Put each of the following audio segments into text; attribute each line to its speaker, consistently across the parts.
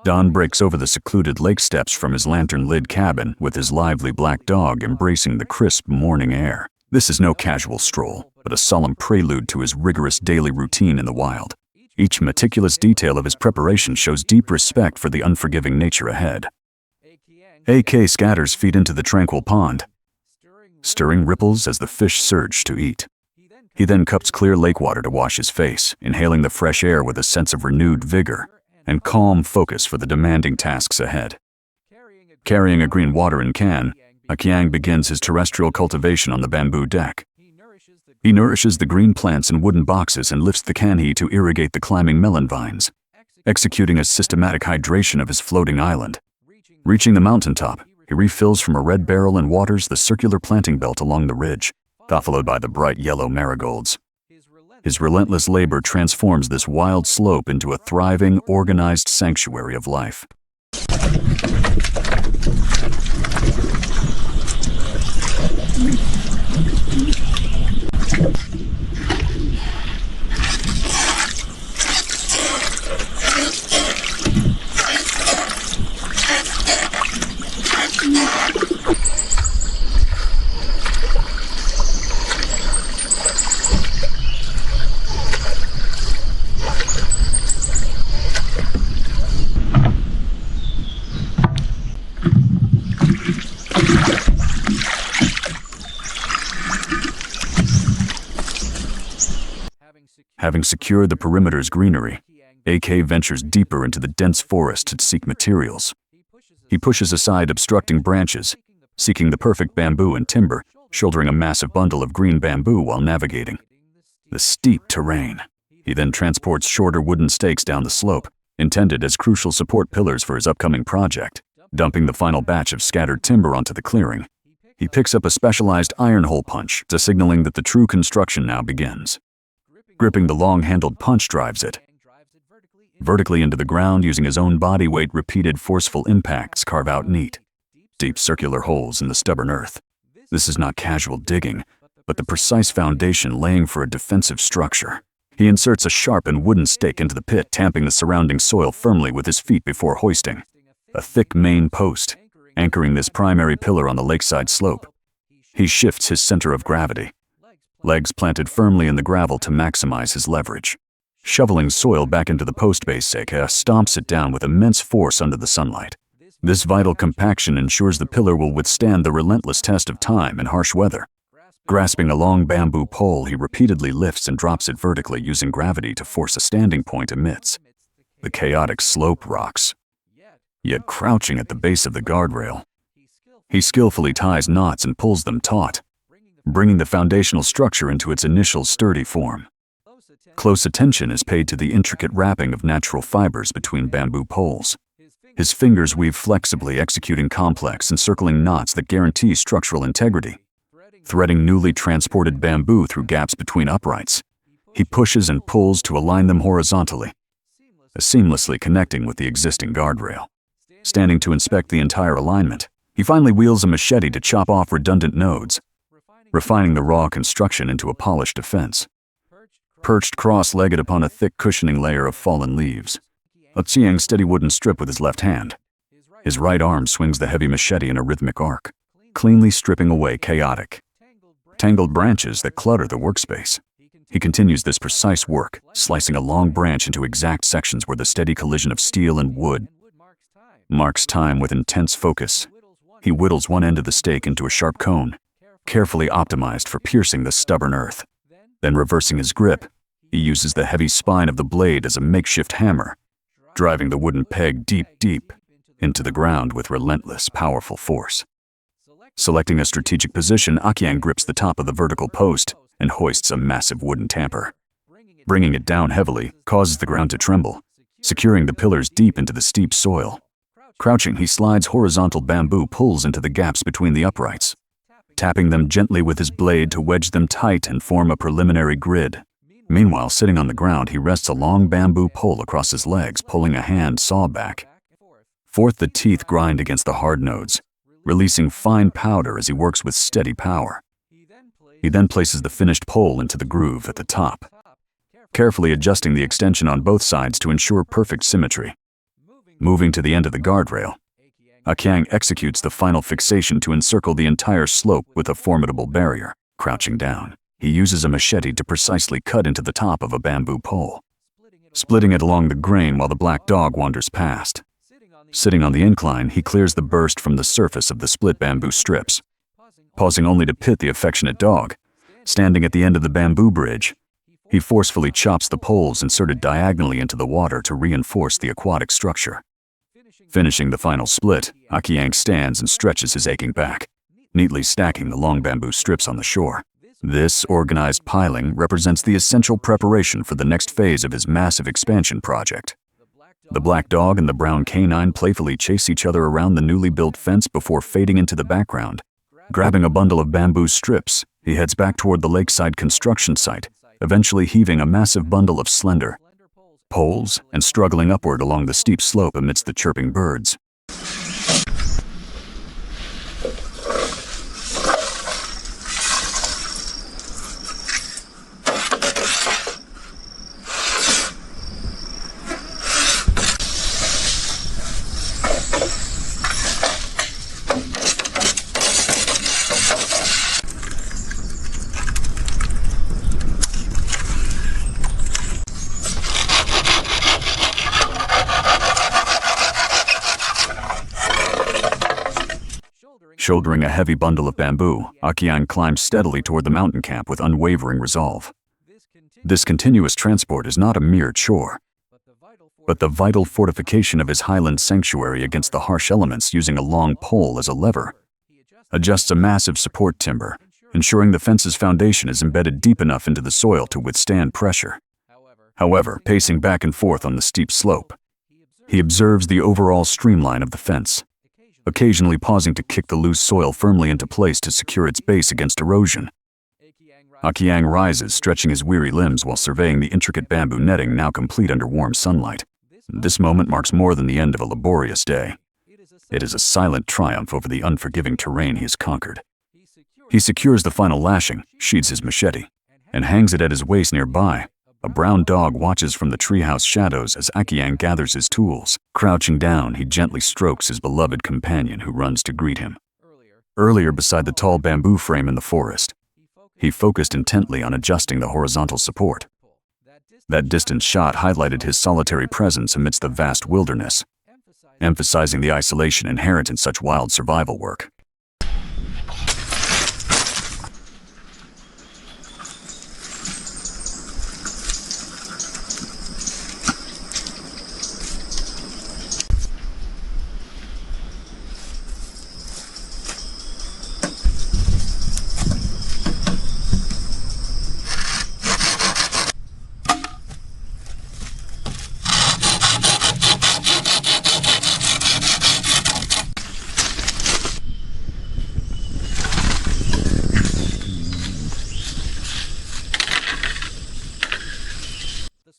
Speaker 1: Don breaks over the secluded lake steps from his lantern-lid cabin with his lively black dog embracing the crisp morning air. This is no casual stroll, but a solemn prelude to his rigorous daily routine in the wild. Each meticulous detail of his preparation shows deep respect for the unforgiving nature ahead. AK scatters feet into the tranquil pond, stirring ripples as the fish surge to eat. He then cups clear lake water to wash his face, inhaling the fresh air with a sense of renewed vigor and calm focus for the demanding tasks ahead. Carrying a green watering can, Akiang begins his terrestrial cultivation on the bamboo deck. He nourishes the green plants in wooden boxes and lifts the canhe to irrigate the climbing melon vines, executing a systematic hydration of his floating island. Reaching the mountaintop, he refills from a red barrel and waters the circular planting belt along the ridge, followed by the bright yellow marigolds. His relentless labor transforms this wild slope into a thriving, organized sanctuary of life. Having secured the perimeter's greenery, AK ventures deeper into the dense forest to seek materials. He pushes aside obstructing branches, seeking the perfect bamboo and timber, shouldering a massive bundle of green bamboo while navigating the steep terrain. He then transports shorter wooden stakes down the slope, intended as crucial support pillars for his upcoming project. Dumping the final batch of scattered timber onto the clearing, he picks up a specialized iron hole punch, signaling that the true construction now begins. Gripping the long-handled punch drives it vertically into the ground using his own body weight. Repeated forceful impacts carve out neat, deep circular holes in the stubborn earth. This is not casual digging, but the precise foundation laying for a defensive structure. He inserts a sharpened wooden stake into the pit, tamping the surrounding soil firmly with his feet before hoisting a thick main post, anchoring this primary pillar on the lakeside slope. He shifts his center of gravity, legs planted firmly in the gravel to maximize his leverage. Shoveling soil back into the post base, Seka stomps it down with immense force under the sunlight. This vital compaction ensures the pillar will withstand the relentless test of time and harsh weather. Grasping a long bamboo pole, he repeatedly lifts and drops it vertically using gravity to force a standing point amidst the chaotic slope rocks. Yet crouching at the base of the guardrail, he skillfully ties knots and pulls them taut, bringing the foundational structure into its initial sturdy form. Close attention is paid to the intricate wrapping of natural fibers between bamboo poles. His fingers weave flexibly, executing complex encircling knots that guarantee structural integrity. Threading newly transported bamboo through gaps between uprights, he pushes and pulls to align them horizontally, seamlessly connecting with the existing guardrail. Standing to inspect the entire alignment, he finally wields a machete to chop off redundant nodes, refining the raw construction into a polished defense. Perched cross-legged upon a thick cushioning layer of fallen leaves, Xiang steady wooden strip with his left hand. His right arm swings the heavy machete in a rhythmic arc, cleanly stripping away chaotic, tangled branches that clutter the workspace. He continues this precise work, slicing a long branch into exact sections where the steady collision of steel and wood marks time with intense focus. He whittles one end of the stake into a sharp cone, carefully optimized for piercing the stubborn earth. Then reversing his grip, he uses the heavy spine of the blade as a makeshift hammer, driving the wooden peg deep into the ground with relentless, powerful force. Selecting a strategic position, Akiang grips the top of the vertical post and hoists a massive wooden tamper. Bringing it down heavily causes the ground to tremble, securing the pillars deep into the steep soil. Crouching, he slides horizontal bamboo poles into the gaps between the uprights, tapping them gently with his blade to wedge them tight and form a preliminary grid. Meanwhile, sitting on the ground, he rests a long bamboo pole across his legs, pulling a hand saw back. Forth the teeth grind against the hard nodes, releasing fine powder as he works with steady power. He then places the finished pole into the groove at the top, carefully adjusting the extension on both sides to ensure perfect symmetry. Moving to the end of the guardrail, Akyang executes the final fixation to encircle the entire slope with a formidable barrier. Crouching down, he uses a machete to precisely cut into the top of a bamboo pole, splitting it along the grain while the black dog wanders past. Sitting on the incline, he clears the burst from the surface of the split bamboo strips, pausing only to pit the affectionate dog. Standing at the end of the bamboo bridge, he forcefully chops the poles inserted diagonally into the water to reinforce the aquatic structure. Finishing the final split, Akyang stands and stretches his aching back, neatly stacking the long bamboo strips on the shore. This organized piling represents the essential preparation for the next phase of his massive expansion project. The black dog and the brown canine playfully chase each other around the newly built fence before fading into the background. Grabbing a bundle of bamboo strips, he heads back toward the lakeside construction site, eventually heaving a massive bundle of slender poles and struggling upward along the steep slope amidst the chirping birds. Shouldering a heavy bundle of bamboo, Akyang climbs steadily toward the mountain camp with unwavering resolve. This continuous transport is not a mere chore, but the vital fortification of his highland sanctuary against the harsh elements using a long pole as a lever. Adjusts a massive support timber, ensuring the fence's foundation is embedded deep enough into the soil to withstand pressure. However, pacing back and forth on the steep slope, he observes the overall streamline of the fence, occasionally pausing to kick the loose soil firmly into place to secure its base against erosion. Akyang rises, stretching his weary limbs while surveying the intricate bamboo netting now complete under warm sunlight. This moment marks more than the end of a laborious day. It is a silent triumph over the unforgiving terrain he has conquered. He secures the final lashing, sheathes his machete, and hangs it at his waist nearby. A brown dog watches from the treehouse shadows as Akyang gathers his tools. Crouching down, he gently strokes his beloved companion who runs to greet him. Earlier, beside the tall bamboo frame in the forest, he focused intently on adjusting the horizontal support. That distant shot highlighted his solitary presence amidst the vast wilderness, emphasizing the isolation inherent in such wild survival work.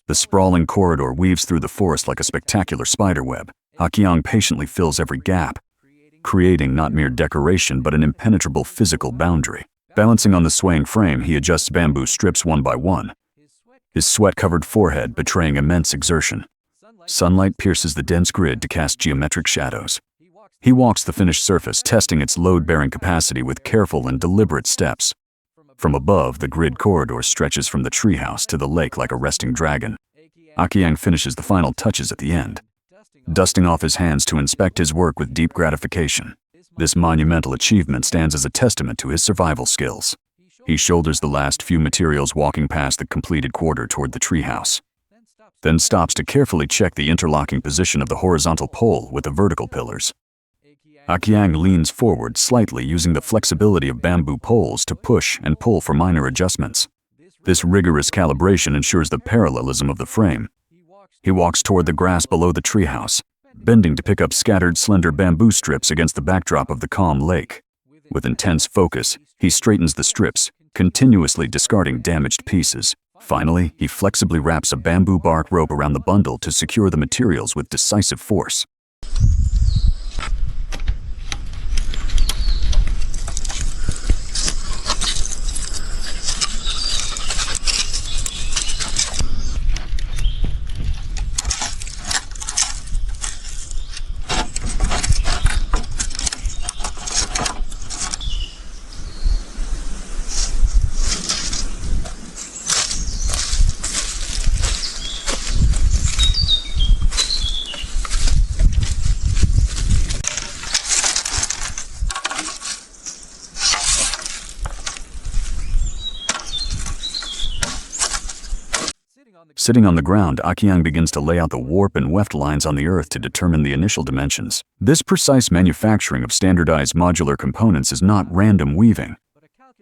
Speaker 1: The sprawling corridor weaves through the forest like a spectacular spiderweb. Akyang patiently fills every gap, creating not mere decoration but an impenetrable physical boundary. Balancing on the swaying frame, he adjusts bamboo strips one by one, his sweat-covered forehead betraying immense exertion. Sunlight pierces the dense grid to cast geometric shadows. He walks the finished surface, testing its load-bearing capacity with careful and deliberate steps. From above, the grid corridor stretches from the treehouse to the lake like a resting dragon. Akyang finishes the final touches at the end, dusting off his hands to inspect his work with deep gratification. This monumental achievement stands as a testament to his survival skills. He shoulders the last few materials, walking past the completed quarter toward the treehouse, then stops to carefully check the interlocking position of the horizontal pole with the vertical pillars. Akyang leans forward slightly, using the flexibility of bamboo poles to push and pull for minor adjustments. This rigorous calibration ensures the parallelism of the frame. He walks toward the grass below the treehouse, bending to pick up scattered slender bamboo strips against the backdrop of the calm lake. With intense focus, he straightens the strips, continuously discarding damaged pieces. Finally, he flexibly wraps a bamboo bark rope around the bundle to secure the materials with decisive force. Sitting on the ground, Akiang begins to lay out the warp and weft lines on the earth to determine the initial dimensions. This precise manufacturing of standardized modular components is not random weaving,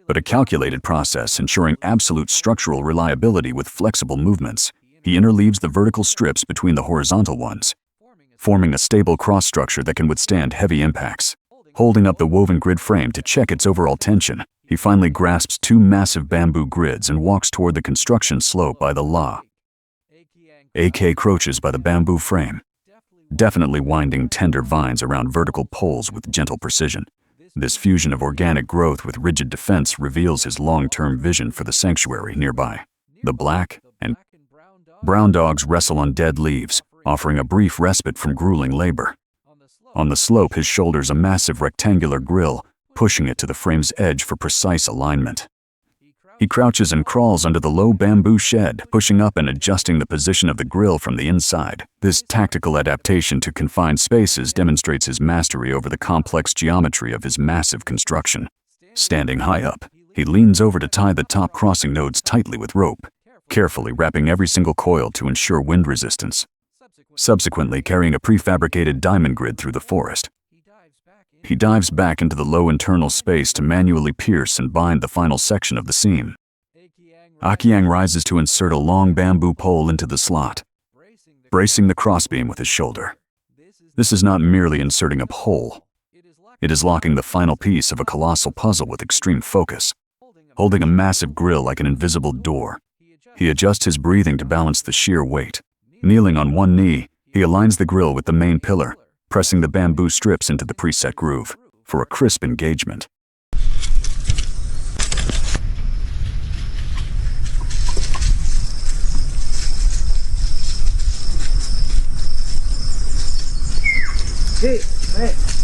Speaker 1: but a calculated process ensuring absolute structural reliability with flexible movements. He interleaves the vertical strips between the horizontal ones, forming a stable cross structure that can withstand heavy impacts. Holding up the woven grid frame to check its overall tension, he finally grasps 2 massive bamboo grids and walks toward the construction slope by the La. AK crouches by the bamboo frame, definitely winding tender vines around vertical poles with gentle precision. This fusion of organic growth with rigid defense reveals his long-term vision for the sanctuary nearby. The black and brown dogs wrestle on dead leaves, offering a brief respite from grueling labor. On the slope, his shoulders a massive rectangular grill, pushing it to the frame's edge for precise alignment. He crouches and crawls under the low bamboo shed, pushing up and adjusting the position of the grill from the inside. This tactical adaptation to confined spaces demonstrates his mastery over the complex geometry of his massive construction. Standing high up, he leans over to tie the top crossing nodes tightly with rope, carefully wrapping every single coil to ensure wind resistance. Subsequently carrying a prefabricated diamond grid through the forest, he dives back into the low internal space to manually pierce and bind the final section of the seam. Akiang rises to insert a long bamboo pole into the slot, bracing the crossbeam with his shoulder. This is not merely inserting a pole. It is locking the final piece of a colossal puzzle with extreme focus. Holding a massive grill like an invisible door, he adjusts his breathing to balance the sheer weight. Kneeling on one knee, he aligns the grill with the main pillar, pressing the bamboo strips into the preset groove for a crisp engagement.
Speaker 2: Hey, hey.